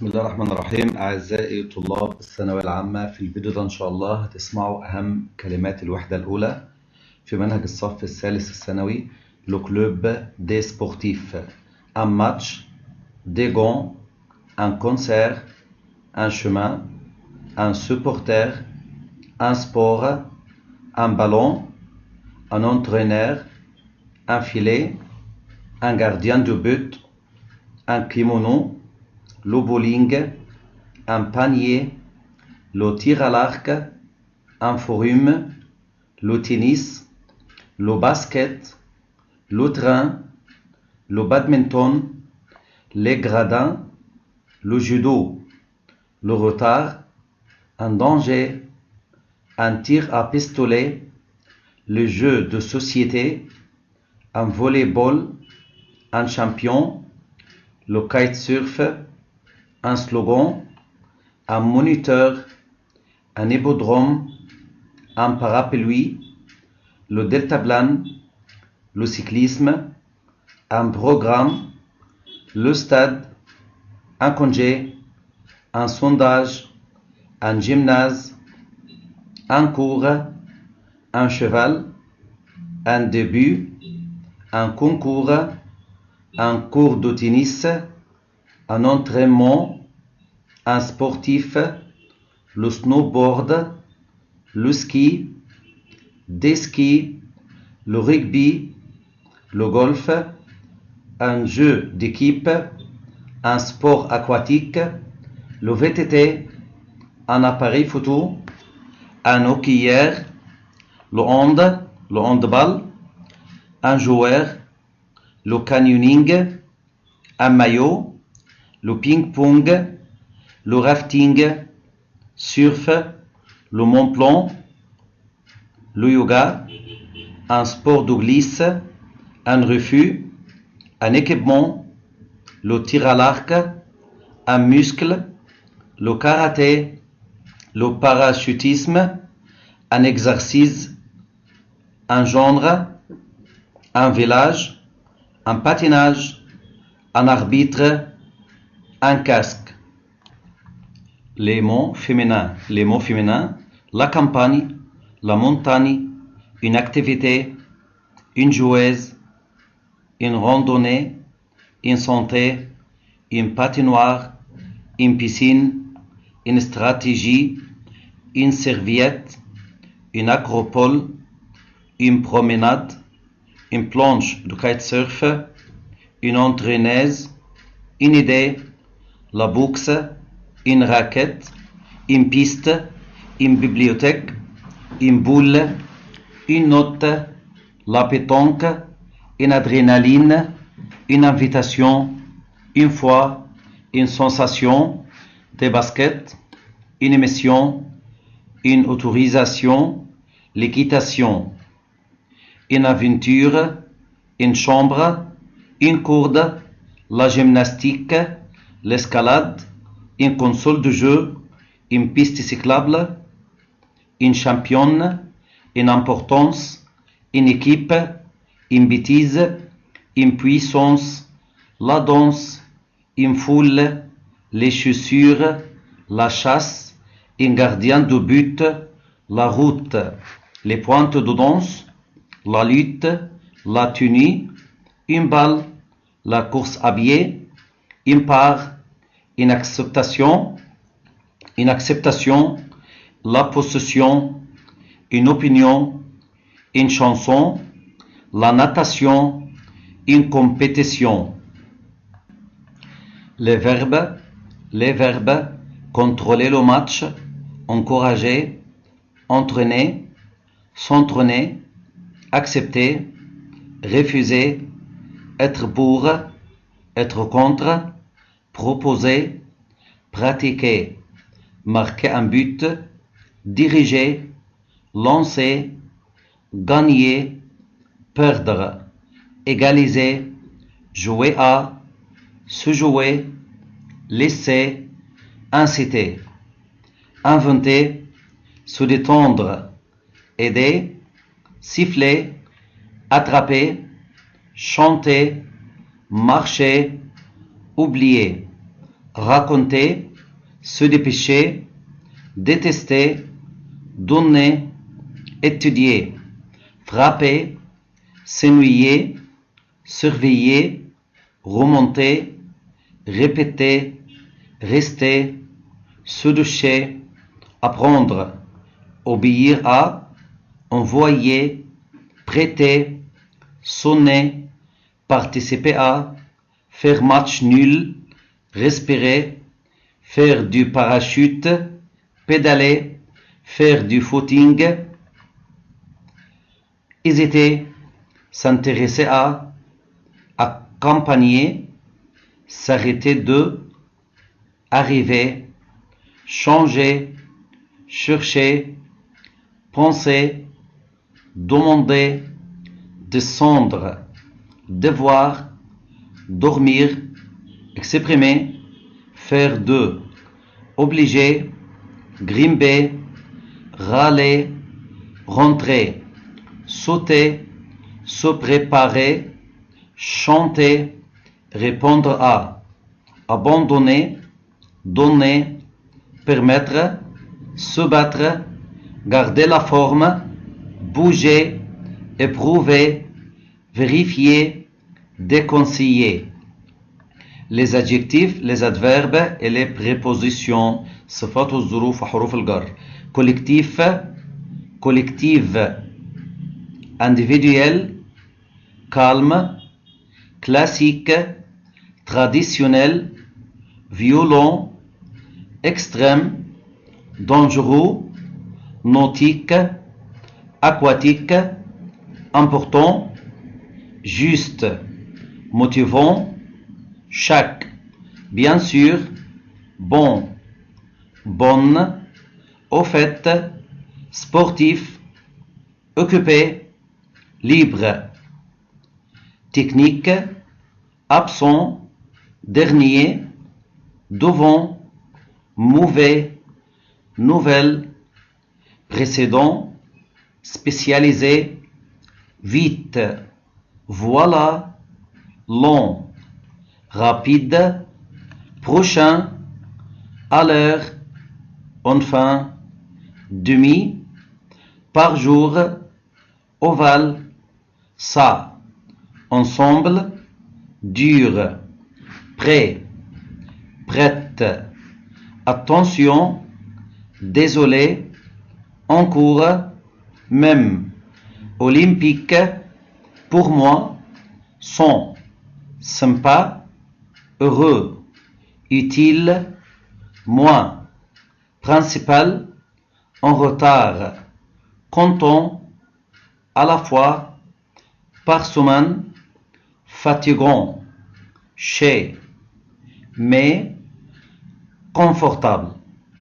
بسم الله الرحمن الرحيم. أعزائي طلاب الثانوية العامة، في الفيديو ده إن شاء الله هتسمعوا أهم كلمات الوحدة الأولى في منهج الصف الثالث الثانوي. لو كلوب دي سبورتيف، un match, des gants, un concert, un chemin, un supporter, un sport, un ballon, un entraîneur, un filet, un gardien de but, un kimono, le bowling, un panier, le tir à l'arc, un forum, le tennis, le basket, le train, le badminton, les gradins, le judo, le retard, un danger, un tir à pistolet, le jeu de société, un volleyball, un champion, le kitesurf, un slogan, un moniteur, un hippodrome, un parapluie, le deltaplane, le cyclisme, un programme, le stade, un congé, un sondage, un gymnase, un cours, un cheval, un début, un concours, un cours de tennis, un entraînement, un sportif, le snowboard, le ski, des skis, le rugby, le golf, un jeu d'équipe, un sport aquatique, le VTT, un appareil photo, un hockeyeur, le handball, un joueur, le canyoning, un maillot, le ping-pong, le rafting, surf, le Mont-Blanc, le yoga, un sport de glisse, un refus, un équipement, le tir à l'arc, un muscle, le karaté, le parachutisme, un exercice, un genre, un village, un patinage, un arbitre, un casque. Les mots féminins. Les mots féminins: la campagne, la montagne, une activité, une joueuse, une randonnée, une santé, une patinoire, une piscine, une stratégie, une serviette, une acropole, une promenade, une planche de kitesurf, une entraîneuse, une idée, la boxe, une raquette, une piste, une bibliothèque, une boule, une note, la pétanque, une adrénaline, une invitation, une fois, une sensation, des baskets, une émission, une autorisation, l'équitation, une aventure, une chambre, une corde, la gymnastique, l'escalade, une console de jeu, une piste cyclable, une championne, une importance, une équipe, une bêtise, une puissance, la danse, une foule, les chaussures, la chasse, un gardien de but, la route, les pointes de danse, la lutte, la tenue, une balle, la course à pied, une part, une acceptation, la possession, une opinion, une chanson, la natation, une compétition. Les verbes: contrôler le match, encourager, entraîner, s'entraîner, accepter, refuser, être pour, être contre, proposer, pratiquer, marquer un but, diriger, lancer, gagner, perdre, égaliser, jouer à, se jouer, laisser, inciter, inventer, se détendre, aider, siffler, attraper, chanter, marcher, oublier, raconter, se dépêcher, détester, donner, étudier, frapper, s'ennuyer, surveiller, remonter, répéter, rester, se doucher, apprendre, obéir à, envoyer, prêter, sonner, participer à, faire match nul, respirer, faire du parachute, pédaler, faire du footing, hésiter, s'intéresser à, accompagner, s'arrêter de, arriver, changer, chercher, penser, demander, descendre, devoir, dormir, exprimer, faire de, obliger, grimper, râler, rentrer, sauter, se préparer, chanter, répondre à, abandonner, donner, permettre, se battre, garder la forme, bouger, éprouver, vérifier, déconseiller. Les adjectifs, les adverbes et les prépositions صفات الظروف وحروف الجر. collectif, collective, individuel, calme, classique, traditionnel, violent, extrême, dangereux, nautique, aquatique, important, juste, motivant, chaque, bien sûr, bon, bonne, au fait, sportif, occupé, libre, technique, absent, dernier, devant, mauvais, nouvelle, précédent, spécialisé, vite, voilà, long, rapide, prochain, à l'heure, enfin, demi, par jour, ovale, ça, ensemble, dur, prêt, prête, attention, désolé, en cours, même, olympique, pour moi, sans, sympa, heureux, utile, moins, principal, en retard, content, à la fois, par semaine, fatigant, chez, mais, confortable.